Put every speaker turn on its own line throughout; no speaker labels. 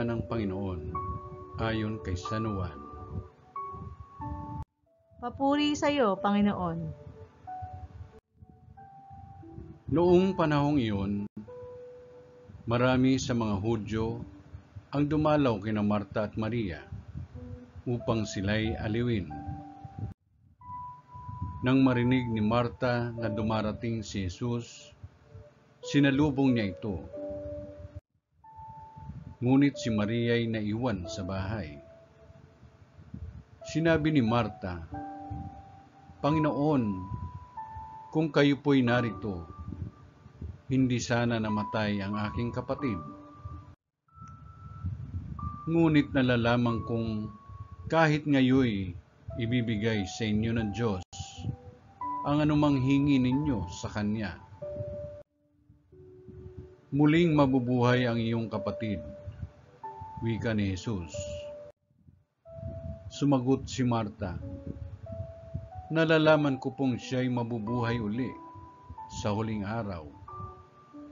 ng Panginoon ayon kay San Juan.
Papuri sa iyo, Panginoon.
Noong panahong iyon, marami sa mga Hudyo ang dumalaw kina Marta at Maria upang sila'y aliwin. Nang marinig ni Marta na dumarating si Jesus, sinalubong niya ito. Ngunit si Maria'y naiwan sa bahay. Sinabi ni Marta, "Panginoon, kung kayo po'y narito, hindi sana namatay ang aking kapatid. Ngunit nalalaman kong kahit ngayoy ibibigay sa inyo ng Diyos ang anumang hingi ninyo sa Kanya. Muling mabubuhay ang iyong kapatid," wika ni Jesus. Sumagot si Marta, "Nalalaman ko pong siya'y mabubuhay uli sa huling araw,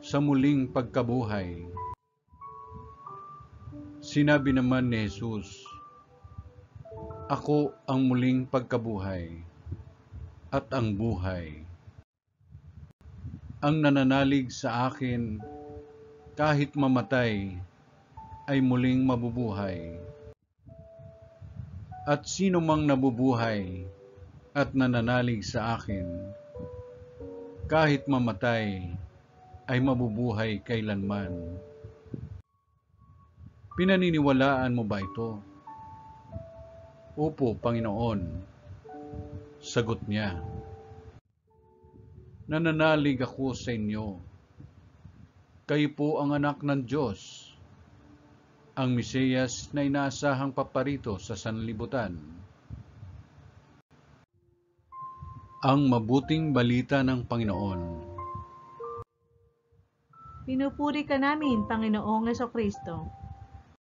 sa muling pagkabuhay." Sinabi naman ni Jesus, "Ako ang muling pagkabuhay at ang buhay. Ang nananalig sa akin kahit mamatay ay muling mabubuhay. At sino mang nabubuhay at nananalig sa akin, kahit mamatay ay mabubuhay kailanman." Pinaniniwalaan mo ba ito? "Opo, Panginoon," sagot niya. "Nananalig ako sa inyo. Kayo po ang anak ng Diyos, ang Mesiyas na inaasahang paparito sa sanlibutan." Ang mabuting balita ng Panginoon.
Pinupuri ka namin, Panginoong Hesukristo.